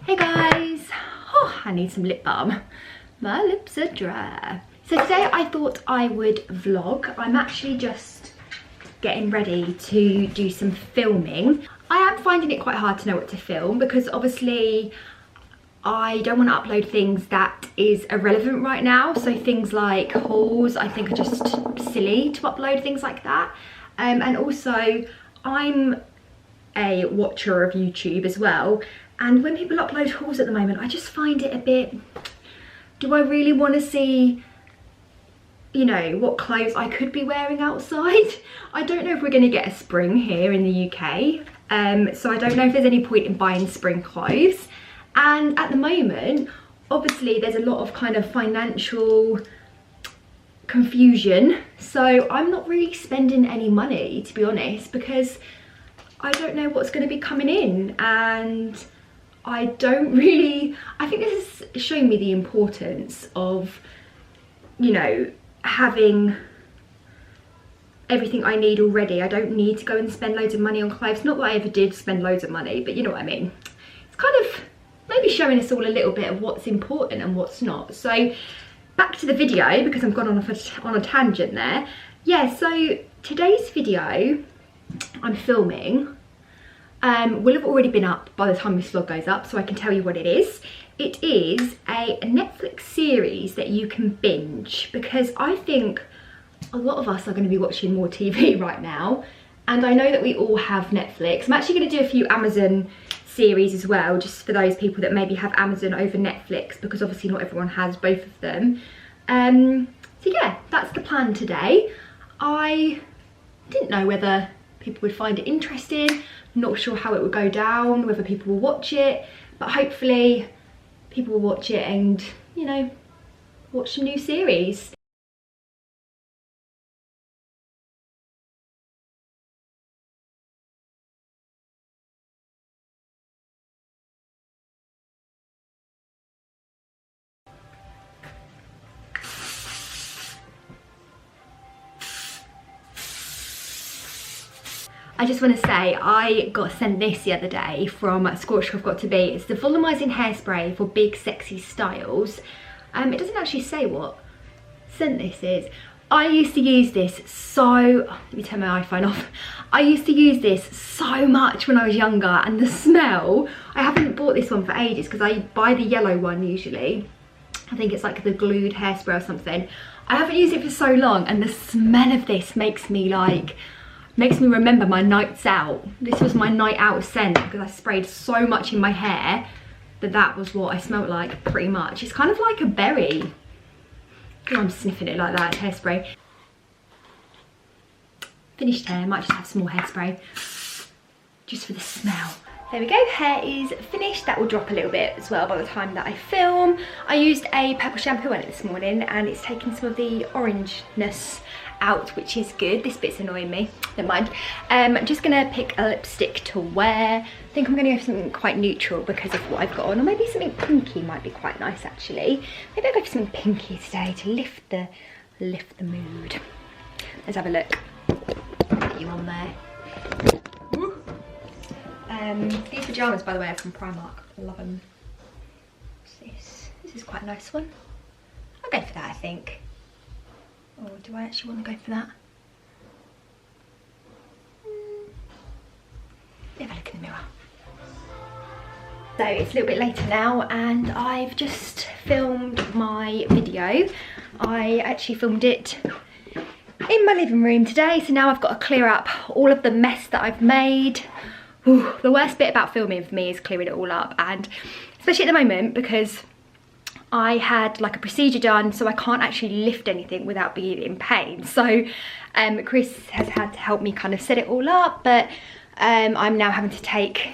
Hey guys! Oh, I need some lip balm. My lips are dry. So today I thought I would vlog. I'm actually just getting ready to do some filming. I am finding it quite hard to know what to film because obviously I don't want to upload things that is irrelevant right now. So things like hauls I think are just silly to upload, things like that. And also I'm a watcher of YouTube as well. And when people upload hauls at the moment, I just find it a bit, do I really want to see, you know, what clothes I could be wearing outside? I don't know if we're going to get a spring here in the UK. So I don't know if there's any point in buying spring clothes. And at the moment, obviously there's a lot of kind of financial confusion. So I'm not really spending any money, to be honest, because I don't know what's going to be coming in. And I think this has shown me the importance of, you know, having everything I need already. I don't need to go and spend loads of money on clothes. Not that I ever did spend loads of money, but you know what I mean. It's kind of maybe showing us all a little bit of what's important and what's not. So back to the video, because I've gone on a tangent there. Yeah, so today's video I'm filming will have already been up by the time this vlog goes up, so I can tell you what it is. It is a Netflix series that you can binge, because I think a lot of us are going to be watching more TV right now, and I know that we all have Netflix. I'm actually going to do a few Amazon series as well, just for those people that maybe have Amazon over Netflix, because obviously not everyone has both of them. So yeah, that's the plan today. I didn't know whether people would find it interesting. Not sure how it would go down, whether people will watch it, but hopefully people will watch it and, you know, watch some new series. I just want to say I got sent this the other day from Scorch I've Got To Be. It's the volumizing hairspray for big sexy styles. It doesn't actually say what scent this is. I used to use this let me turn my iPhone off. I used to use this so much when I was younger, and the smell, I haven't bought this one for ages because I buy the yellow one usually. I think it's like the glued hairspray or something. I haven't used it for so long, and the smell of this makes me remember my nights out. This was my night out scent because I sprayed so much in my hair that was what I smelled like, pretty much. It's kind of like a berry. Oh, I'm sniffing it like that, hairspray. Finished hair, might just have some more hairspray just for the smell. There we go, hair is finished. That will drop a little bit as well by the time that I film. I used a purple shampoo on it this morning and it's taken some of the orangeness out, which is good. This bit's annoying me, never mind. I'm just gonna pick a lipstick to wear. I think I'm gonna go for something quite neutral because of what I've got on, or maybe something pinky might be quite nice actually. Maybe I'll go for something pinky today to lift the mood. Let's have a look. Get you on there. These pyjamas, by the way, are from Primark. I love them. What's this? This is quite a nice one. I'll go for that, I think. Or do I actually want to go for that? Have a look in the mirror. So it's a little bit later now and I've just filmed my video. I actually filmed it in my living room today, so now I've got to clear up all of the mess that I've made. Ooh, the worst bit about filming for me is clearing it all up, and especially at the moment because I had like a procedure done, so I can't actually lift anything without being in pain. So Chris has had to help me kind of set it all up, but I'm now having to take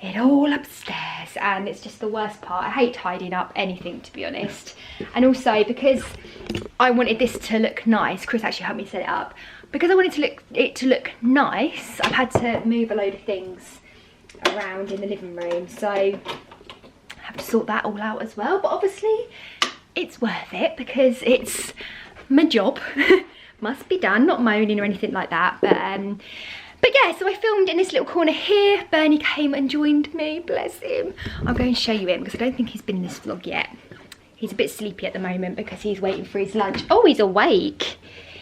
it all upstairs, and it's just the worst part. I hate tidying up anything, to be honest. And also because I wanted this to look nice, Chris actually helped me set it up. Because I wanted it to look nice, I've had to move a load of things around in the living room, so I have to sort that all out as well. But obviously it's worth it because it's my job. Must be done, not moaning or anything like that. But But yeah, so I filmed in this little corner here. Bernie came and joined me, bless him. I'm going to show you him because I don't think he's been in this vlog yet. He's a bit sleepy at the moment because he's waiting for his lunch. Oh, he's awake.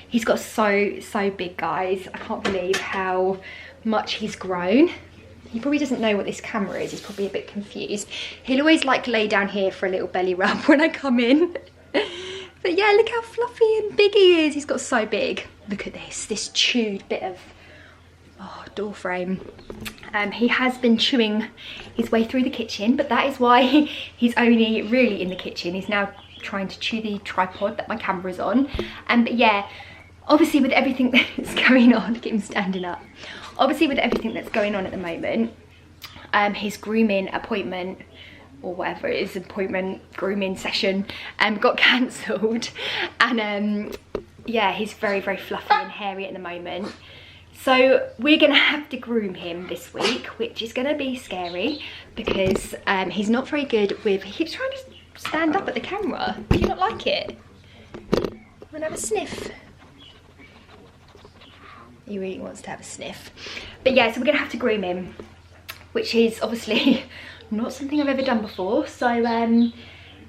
He's got so big, guys. I can't believe how much he's grown. He probably doesn't know what this camera is. He's probably a bit confused. He'll always like lay down here for a little belly rub when I come in. But yeah, look how fluffy and big he is. He's got so big. Look at this chewed bit of door frame. He has been chewing his way through the kitchen, but that is why he's only really in the kitchen. He's now trying to chew the tripod that my camera's on. But yeah, obviously with everything that's going on, look at him standing up. Obviously with everything that's going on at the moment, his grooming appointment, or whatever it is, appointment, grooming session, got cancelled. And yeah, he's very fluffy and hairy at the moment. So we're gonna have to groom him this week, which is gonna be scary because he's not very good with, he keeps trying to stand up at the camera. Do you not like it? Wanna have a sniff? He really wants to have a sniff. But yeah, so we're gonna have to groom him, which is obviously not something I've ever done before. So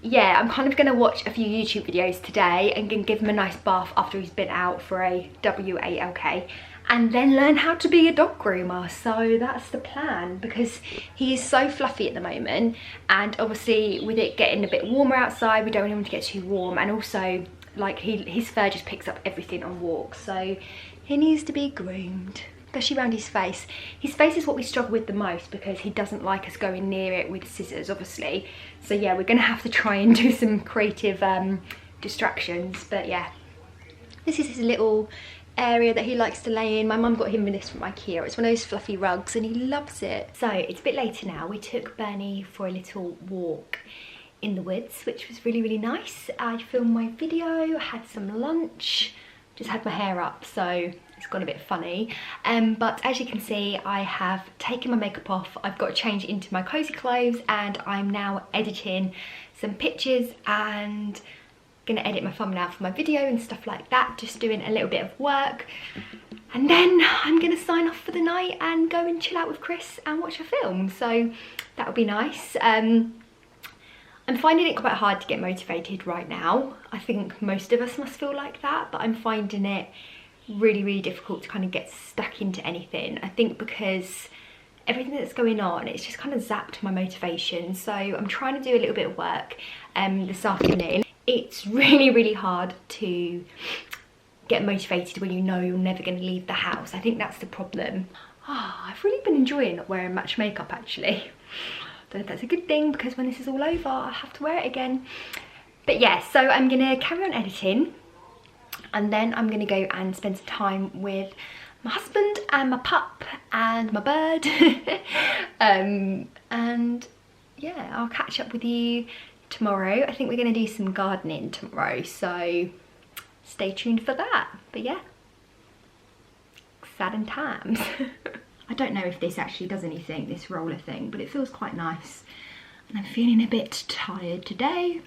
yeah, I'm kind of gonna watch a few YouTube videos today and gonna give him a nice bath after he's been out for a WALK. And then learn how to be a dog groomer. So that's the plan, because he is so fluffy at the moment, and obviously with it getting a bit warmer outside, we don't want him to get too warm, and also like his fur just picks up everything on walks, so he needs to be groomed, especially around his face. His face is what we struggle with the most because he doesn't like us going near it with scissors, obviously. So yeah, we're gonna have to try and do some creative distractions. But yeah, this is his little area that he likes to lay in. My mum got him this from IKEA. It's one of those fluffy rugs and he loves it. So it's a bit later now. We took Bernie for a little walk in the woods, which was really nice. I filmed my video, had some lunch, just had my hair up, so it's gone a bit funny. But as you can see, I have taken my makeup off. I've got to change into my cozy clothes, and I'm now editing some pictures and gonna edit my thumbnail for my video and stuff like that, just doing a little bit of work, and then I'm gonna sign off for the night and go and chill out with Chris and watch a film. So that would be nice. I'm finding it quite hard to get motivated right now. I think most of us must feel like that, but I'm finding it really difficult to kind of get stuck into anything. I think because everything that's going on, it's just kind of zapped my motivation. So I'm trying to do a little bit of work this afternoon. It's really hard to get motivated when you know you're never going to leave the house. I think that's the problem. I've really been enjoying not wearing much makeup, actually. So that's a good thing, because when this is all over, I'll have to wear it again. But yeah, so I'm going to carry on editing, and then I'm going to go and spend some time with my husband and my pup and my bird. And yeah, I'll catch up with you tomorrow. I think we're going to do some gardening tomorrow, so stay tuned for that. But yeah, exciting times. I don't know if this actually does anything, this roller thing, but it feels quite nice, and I'm feeling a bit tired today.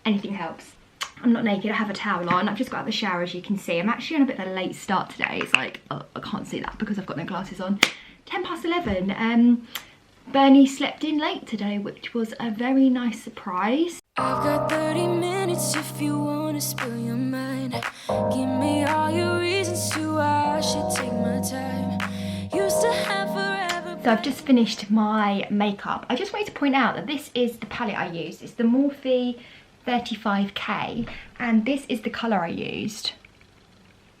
Anything helps. I'm not naked, I have a towel on. I've just got out of the shower, as you can see. I'm actually on a bit of a late start today. It's like, oh, I can't see that because I've got no glasses on. 11:10. Bernie slept in late today, which was a very nice surprise. I've got 30 minutes if you want to spill your mind. Give me all your reasons to why I should take my time. Used to have forever. So I've just finished my makeup. I just wanted to point out that this is the palette I used. It's the Morphe 35K, and this is the colour I used.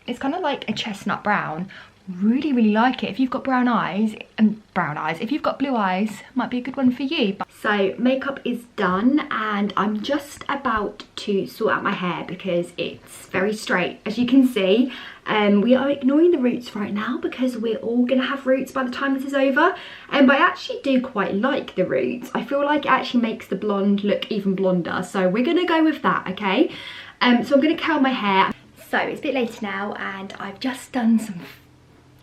It's kind of like a chestnut brown. Really like it. If you've got brown eyes, if you've got blue eyes, might be a good one for you. So makeup is done, and I'm just about to sort out my hair because it's very straight, as you can see. We are ignoring the roots right now because we're all gonna have roots by the time this is over, but I actually do quite like the roots. I feel like it actually makes the blonde look even blonder, so we're gonna go with that, okay? So I'm gonna curl my hair. So it's a bit later now, and I've just done some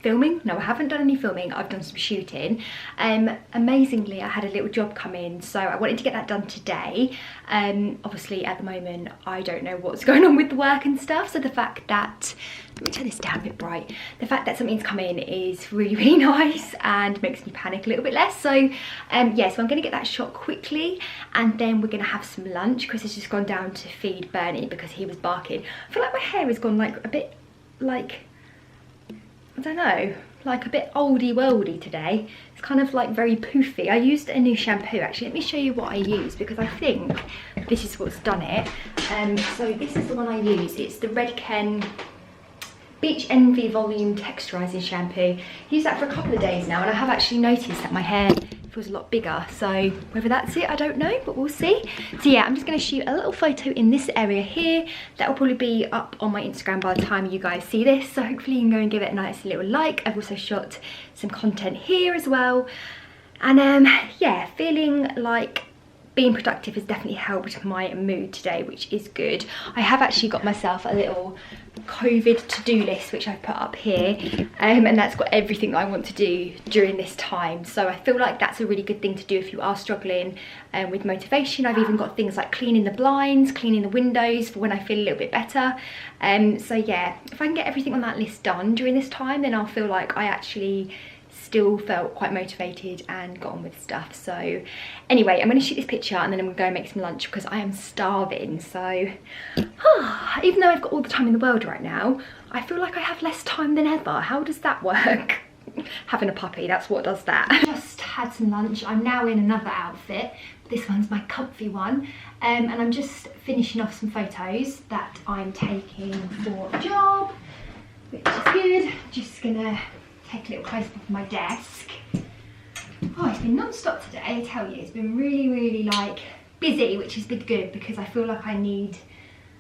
filming. No, I haven't done any filming. I've done some shooting. Amazingly, I had a little job come in, so I wanted to get that done today. Obviously at the moment I don't know what's going on with the work and stuff, so the fact that, let me turn this down a bit bright, the fact that something's come in is really nice and makes me panic a little bit less. So yeah, so I'm gonna get that shot quickly, and then we're gonna have some lunch. Chris has just gone down to feed Bernie because he was barking. I feel like my hair has gone like a bit like, I don't know, like a bit oldie worldy today. It's kind of like very poofy. I used a new shampoo actually. Let me show you what I use because I think this is what's done it. So this is the one I use. It's the Red Ken Beach Envy Volume Texturizing Shampoo. Used that for a couple of days now, and I have actually noticed that my hair feels a lot bigger, so whether that's it I don't know, but we'll see. So yeah, I'm just going to shoot a little photo in this area here that will probably be up on my Instagram by the time you guys see this, so hopefully you can go and give it a nice little like. I've also shot some content here as well, and yeah, feeling like being productive has definitely helped my mood today, which is good. I have actually got myself a little COVID to-do list which I've put up here, and that's got everything that I want to do during this time, so I feel like that's a really good thing to do if you are struggling with motivation. I've even got things like cleaning the blinds, cleaning the windows for when I feel a little bit better. So yeah, if I can get everything on that list done during this time, then I'll feel like I actually still felt quite motivated and got on with stuff. So anyway, I'm going to shoot this picture and then I'm going to go and make some lunch because I am starving. So even though I've got all the time in the world right now, I feel like I have less time than ever. How does that work? Having a puppy, that's what does that. Just had some lunch. I'm now in another outfit. This one's my comfy one, and I'm just finishing off some photos that I'm taking for a job, which is good. Just gonna take a little close up of my desk. Oh, it's been non-stop today, I tell you. It's been really like busy, which has been good because I feel like I needed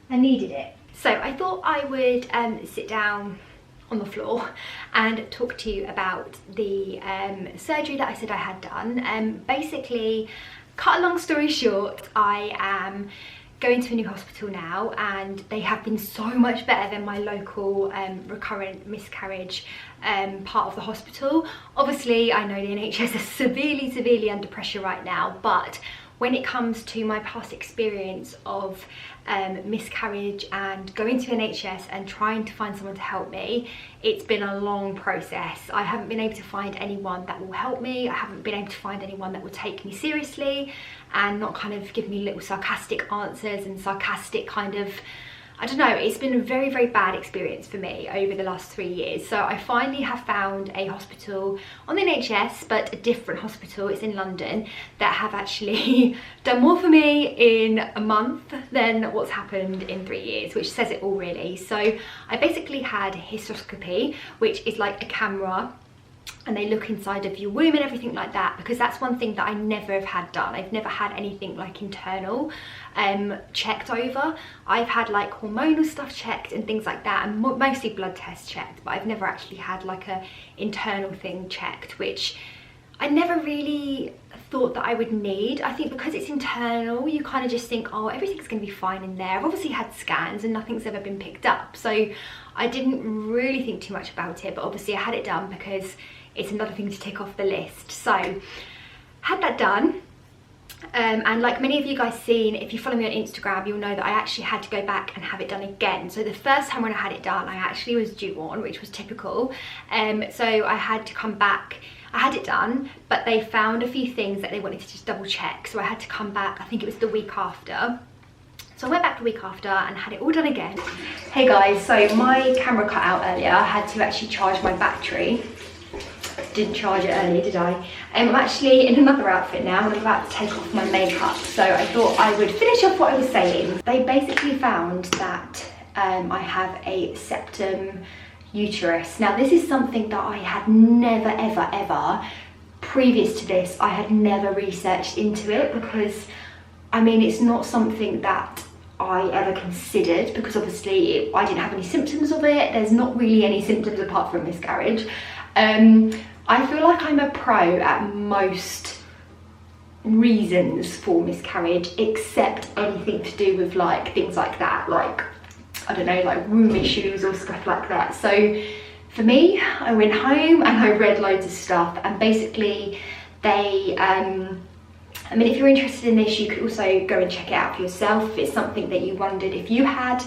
it. So I thought I would sit down on the floor and talk to you about the surgery that I said I had done. Basically, cut a long story short, I am going to a new hospital now, and they have been so much better than my local recurrent miscarriage part of the hospital. Obviously, I know the NHS is severely under pressure right now, but when it comes to my past experience of miscarriage and going to NHS and trying to find someone to help me, it's been a long process. I haven't been able to find anyone that will help me. I haven't been able to find anyone that will take me seriously and not kind of give me little sarcastic answers and sarcastic kind of, I don't know, it's been a very bad experience for me over the last 3 years. So I finally have found a hospital on the NHS, but a different hospital. It's in London, that have actually done more for me in a month than what's happened in 3 years, which says it all really. So I basically had hysteroscopy, which is like a camera and they look inside of your womb and everything like that, because that's one thing that I never have had done. I've never had anything like internal checked over. I've had like hormonal stuff checked and things like that, and mostly blood tests checked, but I've never actually had like a internal thing checked, which I never really thought that I would need. I think because it's internal, you kind of just think, oh, everything's going to be fine in there. I've obviously had scans and nothing's ever been picked up, so I didn't really think too much about it, but obviously I had it done because it's another thing to tick off the list. So had that done, and like many of you guys seen, if you follow me on Instagram, you'll know that I actually had to go back and have it done again. So the first time when I had it done, I actually was due on, which was typical. So I had to come back. I had it done, but they found a few things that they wanted to just double check, so I had to come back. I think it was the week after. So I went back the week after and had it all done again. Hey guys, so my camera cut out earlier. I had to actually charge my battery. Didn't charge it earlier, did I? I'm actually in another outfit now and I'm about to take off my makeup. So I thought I would finish off what I was saying. They basically found that I have a septum uterus. Now this is something that I had never ever, previous to this, I had never researched into it, because I mean, it's not something that I ever considered, because obviously I didn't have any symptoms of it. There's not really any symptoms apart from miscarriage. I feel like I'm a pro at most reasons for miscarriage, except anything to do with like things like that, like I don't know, like womb issues or stuff like that. So for me, I went home and I read loads of stuff, and basically they, I mean, if you're interested in this, you could also go and check it out for yourself if it's something that you wondered if you had.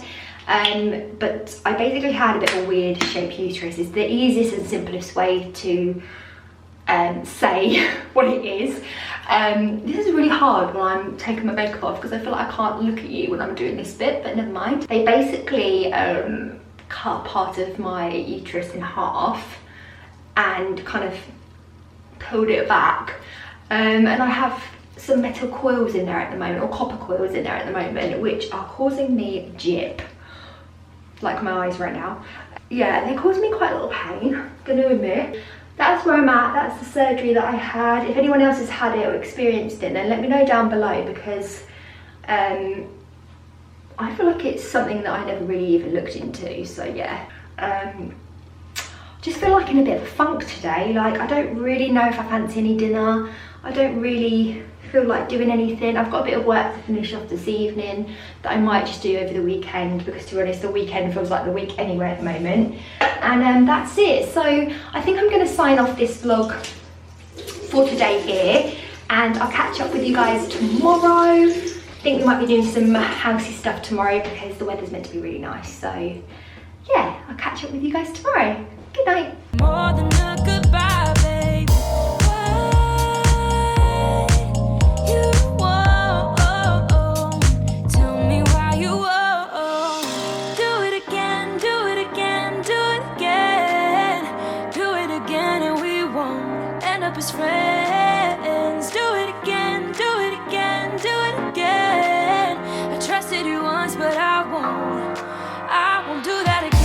But I basically had a bit of a weird shaped uterus. It's the easiest and simplest way to say what it is. This is really hard when I'm taking my makeup off because I feel like I can't look at you when I'm doing this bit, but never mind. They basically cut part of my uterus in half and kind of pulled it back, and I have some metal coils in there at the moment, or copper coils in there at the moment, which are causing me jip, like my eyes right now. Yeah, they cause me quite a little pain, I'm gonna admit. That's where I'm at, that's the surgery that I had. If anyone else has had it or experienced it, then let me know down below, because I feel like it's something that I never really even looked into, so yeah. Just feel like in a bit of a funk today. Like, I don't really know if I fancy any dinner. I don't really feel like doing anything. I've got a bit of work to finish off this evening that I might just do over the weekend, because to be honest, the weekend feels like the week anyway at the moment. And that's it. So I think I'm gonna sign off this vlog for today here, and I'll catch up with you guys tomorrow. I think we might be doing some housey stuff tomorrow because the weather's meant to be really nice. So yeah, I'll catch up with you guys tomorrow. Good night. More than a goodbye, babe. What you want? Tell me why you want. Do it again, do it again, do it again. Do it again, and we won't end up as friends. Do it again, do it again, do it again. I trusted you once, but I won't do that again.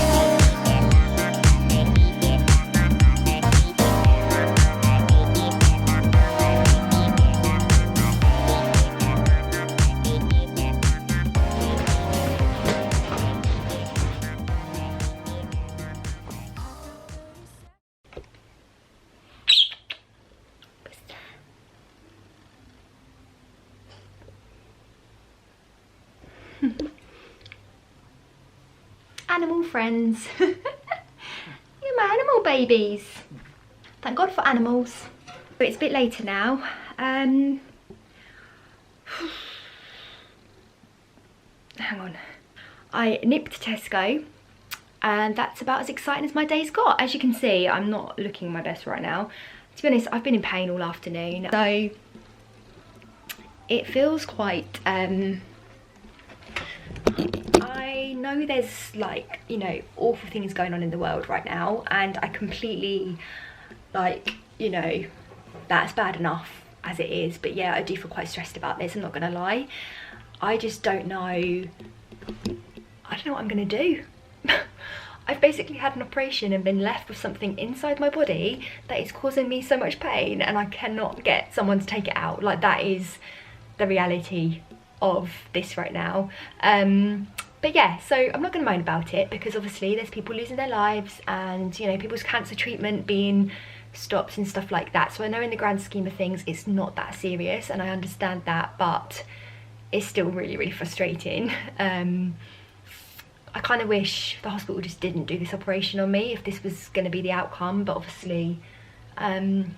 Animal friends. You're my animal babies. Thank God for animals. But it's a bit later now. Hang on. I nipped Tesco, and that's about as exciting as my day's got. As you can see, I'm not looking my best right now. To be honest, I've been in pain all afternoon, so it feels quite I know there's, like, you know, awful things going on in the world right now, and I completely, like, you know, that's bad enough as it is, but yeah, I do feel quite stressed about this, I'm not gonna lie. I just don't know, I don't know what I'm gonna do. I've basically had an operation and been left with something inside my body that is causing me so much pain, and I cannot get someone to take it out. Like, that is the reality of this right now. But yeah, so I'm not going to moan about it, because obviously there's people losing their lives, and, you know, people's cancer treatment being stopped and stuff like that. So I know in the grand scheme of things it's not that serious, and I understand that, but it's still really, really frustrating. I kind of wish the hospital just didn't do this operation on me if this was going to be the outcome, but obviously none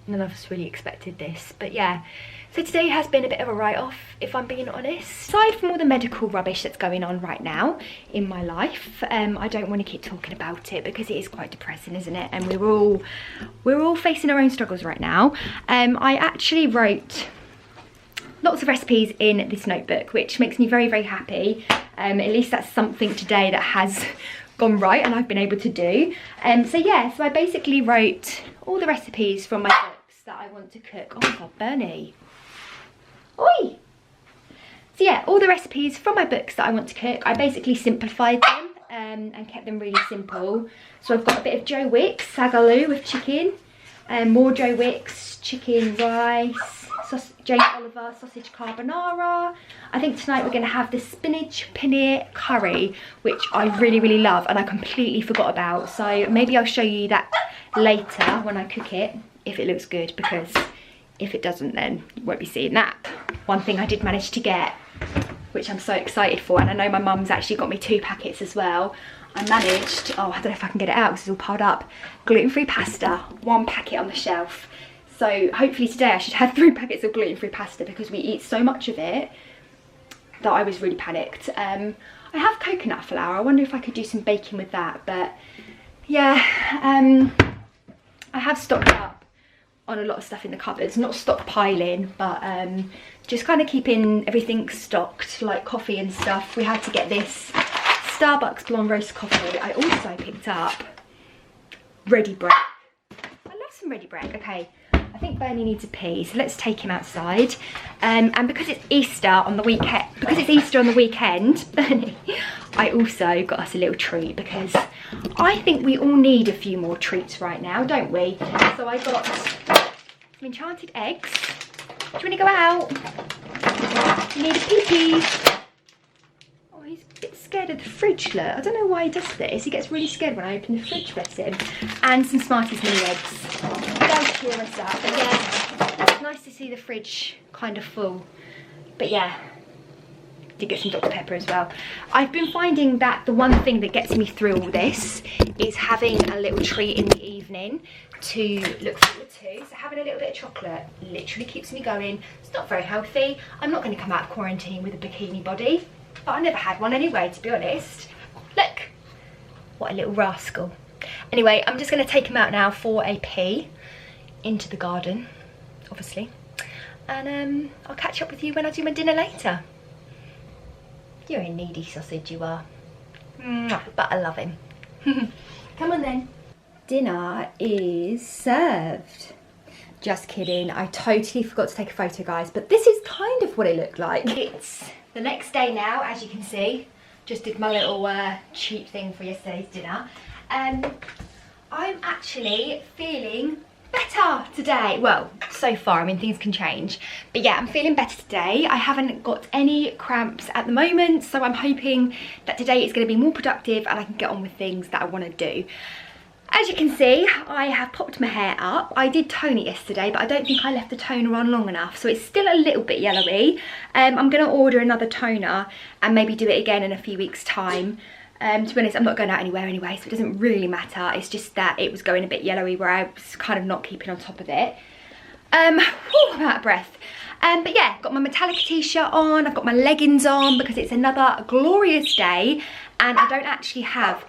of us really expected this. But yeah, so today has been a bit of a write-off, if I'm being honest. Aside from all the medical rubbish that's going on right now in my life, I don't want to keep talking about it because it is quite depressing, isn't it? And we're all facing our own struggles right now. I actually wrote lots of recipes in this notebook, which makes me very, very happy. At least that's something today that has gone right and I've been able to do. So yeah, so I basically wrote all the recipes from my books that I want to cook. Oh my God, Bernie. Oi! So yeah, all the recipes from my books that I want to cook, I basically simplified them and kept them really simple. So I've got a bit of Joe Wicks, sagaloo with chicken, more Joe Wicks, chicken rice, Jane Oliver sausage carbonara. I think tonight we're going to have the spinach paneer curry, which I really, really love and I completely forgot about. So maybe I'll show you that later when I cook it, if it looks good, because if it doesn't, then you won't be seeing that. One thing I did manage to get, which I'm so excited for, and I know my mum's actually got me 2 packets as well. I managed, oh, I don't know if I can get it out because it's all piled up, gluten-free pasta, 1 packet on the shelf. So hopefully today I should have 3 packets of gluten-free pasta because we eat so much of it that I was really panicked. I have coconut flour. I wonder if I could do some baking with that, but yeah, I have stocked up on a lot of stuff in the cupboards. Not stockpiling, but just kind of keeping everything stocked, like coffee and stuff. We had to get this Starbucks blonde roast coffee. I also picked up ready bread. I love some ready bread. Okay, I think Bernie needs a pee, so let's take him outside. And because it's Easter on the weekend, Bernie, I also got us a little treat because I think we all need a few more treats right now, don't we? So I got some enchanted eggs. Do you want to go out? You need a pee-pee. Oh, he's a bit scared of the fridge, look. I don't know why he does this. He gets really scared when I open the fridge, bless him. And some Smarties mini eggs. Don't cheer us up. But yeah, it's nice to see the fridge kind of full. But yeah, did get some Dr. Pepper as well. I've been finding that the one thing that gets me through all this is having a little treat in the evening to look forward to. So having a little bit of chocolate literally keeps me going. It's not very healthy. I'm not going to come out of quarantine with a bikini body, but I never had one anyway, to be honest. Look, what a little rascal. Anyway, I'm just going to take him out now for a pee into the garden, obviously. And I'll catch up with you when I do my dinner later. You're a needy sausage, you are. But I love him. Come on then. Dinner is served. Just kidding, I totally forgot to take a photo, guys, but this is kind of what it looked like. It's the next day now, as you can see. Just did my little cheap thing for yesterday's dinner. I'm actually feeling better today. Well, so far, I mean, things can change, but yeah, I'm feeling better today. I haven't got any cramps at the moment, so I'm hoping that today is going to be more productive and I can get on with things that I want to do. As you can see, I have popped my hair up. I did tone it yesterday, but I don't think I left the toner on long enough, so it's still a little bit yellowy. I'm going to order another toner and maybe do it again in a few weeks' time. To be honest, I'm not going out anywhere anyway, so it doesn't really matter. It's just that it was going a bit yellowy where I was kind of not keeping on top of it. I'm out of breath. But yeah, got my Metallica t-shirt on, I've got my leggings on because it's another glorious day and I don't actually have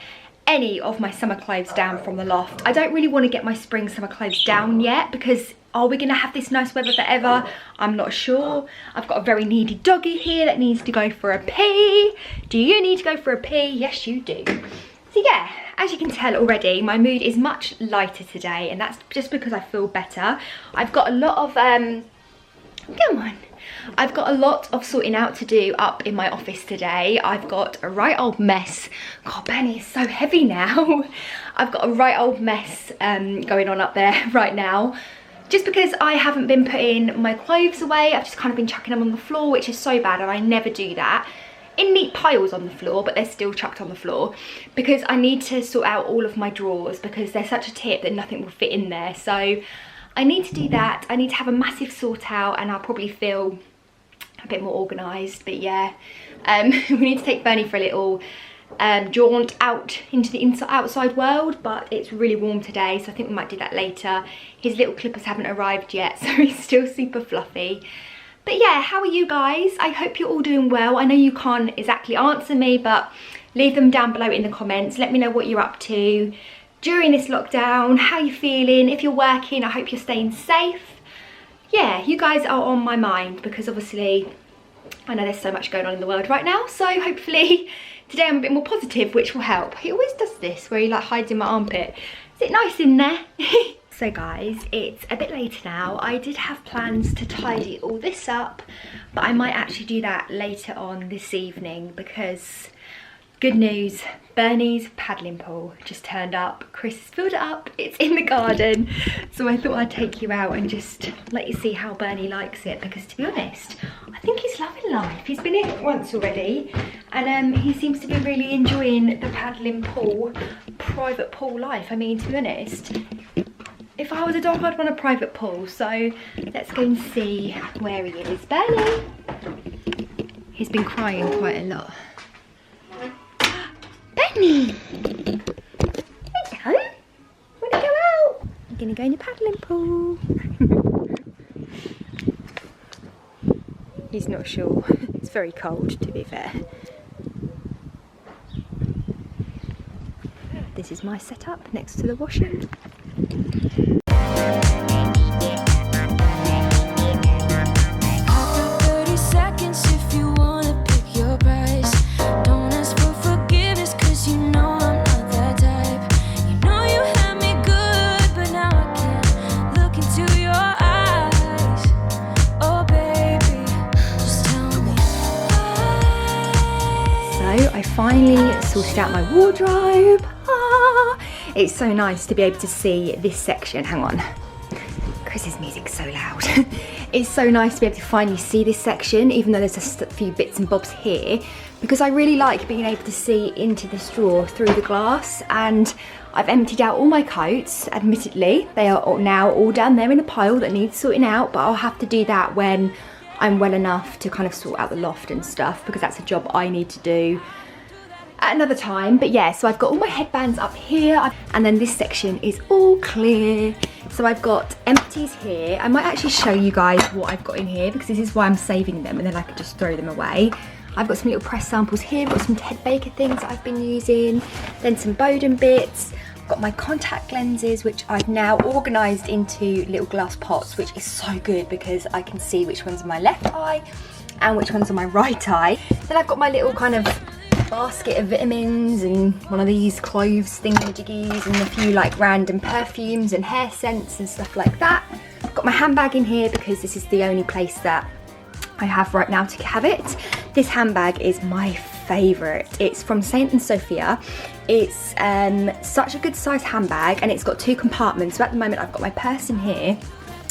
any of my summer clothes down from the loft. I don't really want to get my spring summer clothes down yet because are we going to have this nice weather forever? I'm not sure. I've got a very needy doggy here that needs to go for a pee. Do you need to go for a pee? Yes, you do. So yeah, as you can tell already, my mood is much lighter today and that's just because I feel better. I've got a lot of, come on. I've got a lot of sorting out to do up in my office today. I've got a right old mess. God, Benny is so heavy now. I've got a right old mess going on up there right now. Just because I haven't been putting my clothes away, I've just kind of been chucking them on the floor, which is so bad and I never do that. In neat piles on the floor, but they're still chucked on the floor because I need to sort out all of my drawers because they're such a tip that nothing will fit in there. So I need to do that. I need to have a massive sort out and I'll probably feel a bit more organised. But yeah, we need to take Bernie for a little jaunt out into the outside world, but it's really warm today, so I think we might do that later. His little clippers haven't arrived yet, so he's still super fluffy. But yeah, how are you guys? I hope you're all doing well. I know you can't exactly answer me, but leave them down below in the comments. Let me know what you're up to during this lockdown, how you're feeling. If you're working, I hope you're staying safe. Yeah, you guys are on my mind because obviously I know there's so much going on in the world right now, so hopefully today I'm a bit more positive, which will help. He always does this where he like hides in my armpit. Is it nice in there? So guys, it's a bit later now. I did have plans to tidy all this up, but I might actually do that later on this evening because good news, Bernie's paddling pool just turned up. Chris has filled it up, it's in the garden. So I thought I'd take you out and just let you see how Bernie likes it because to be honest, I think he's loving life. He's been in it once already and he seems to be really enjoying the paddling pool, private pool life. I mean, to be honest, if I was a dog, I'd want a private pool. So let's go and see where he is. Bernie! He's been crying quite a lot. There you go. Want to go out? I'm going to go in the paddling pool. He's not sure. It's very cold, to be fair. This is my setup next to the washing. I finally sorted out my wardrobe. It's so nice to be able to see this section. Hang on, Chris's music's so loud. It's so nice to be able to finally see this section, even though there's a few bits and bobs here, because I really like being able to see into this drawer through the glass. And I've emptied out all my coats. Admittedly, they are now all down there in a pile that needs sorting out, but I'll have to do that when I'm well enough to kind of sort out the loft and stuff, because that's a job I need to do at another time. But yeah, so I've got all my headbands up here, and then this section is all clear. So I've got empties here. I might actually show you guys what I've got in here, because this is why I'm saving them, and then I can just throw them away. I've got some little press samples here. I've got some Ted Baker things that I've been using, then some Bowden bits. I've got my contact lenses, which I've now organised into little glass pots, which is so good because I can see which one's my left eye and which one's on my right eye. Then I've got my little kind of basket of vitamins and one of these cloves thingamajiggies and a few like random perfumes and hair scents and stuff like that. I've got my handbag in here because this is the only place that I have right now to have it. This handbag is my favourite. It's from Saint & Sophia. It's such a good size handbag, and it's got 2 compartments. So at the moment I've got my purse in here,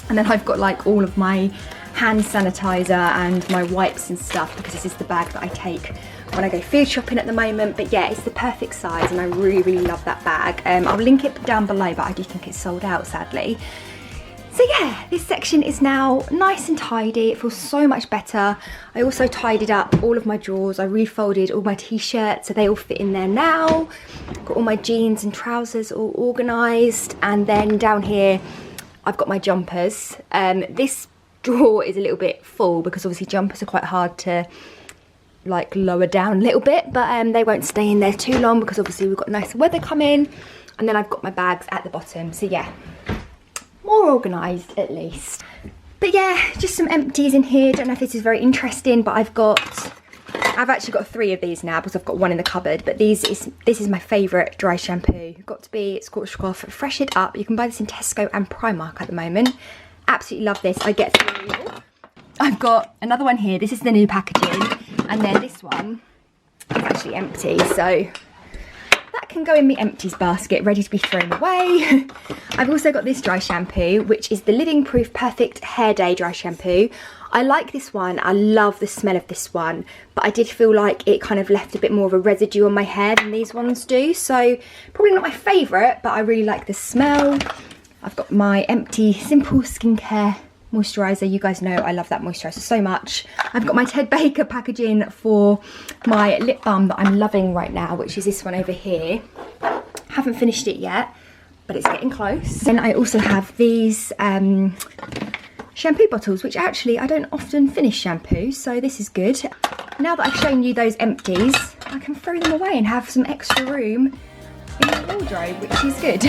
and then I've got like all of my hand sanitizer and my wipes and stuff, because this is the bag that I take when I go food shopping at the moment. But yeah, it's the perfect size and I really, really love that bag. I'll link it down below, but I do think it's sold out, sadly. So yeah, this section is now nice and tidy. It feels so much better. I also tidied up all of my drawers. I refolded all my t-shirts so they all fit in there now. Got all my jeans and trousers all organised. And then down here, I've got my jumpers. This drawer is a little bit full because obviously jumpers are quite hard to like lower down a little bit, but they won't stay in there too long because obviously we've got nice weather coming. And then I've got my bags at the bottom. So yeah, more organised at least. But yeah, just some empties in here. Don't know if this is very interesting, but I've actually got 3 of these now because I've got one in the cupboard. But this is my favourite dry shampoo. Got to be Scorch Fresh It Up. You can buy this in Tesco and Primark at the moment. Absolutely love this. I get 3. I've got another one here. This is the new packaging, and then this one is actually empty. So that can go in the empties basket, ready to be thrown away. I've also got this dry shampoo, which is the Living Proof Perfect Hair Day dry shampoo. I like this one. I love the smell of this one, but I did feel like it kind of left a bit more of a residue on my hair than these ones do. So probably not my favourite, but I really like the smell. I've got my empty Simple Skincare moisturiser. You guys know I love that moisturiser so much. I've got my Ted Baker packaging for my lip balm that I'm loving right now, which is this one over here. Haven't finished it yet, but it's getting close. Then I also have these shampoo bottles, which actually I don't often finish shampoo, so this is good. Now that I've shown you those empties, I can throw them away and have some extra room in the wardrobe, which is good.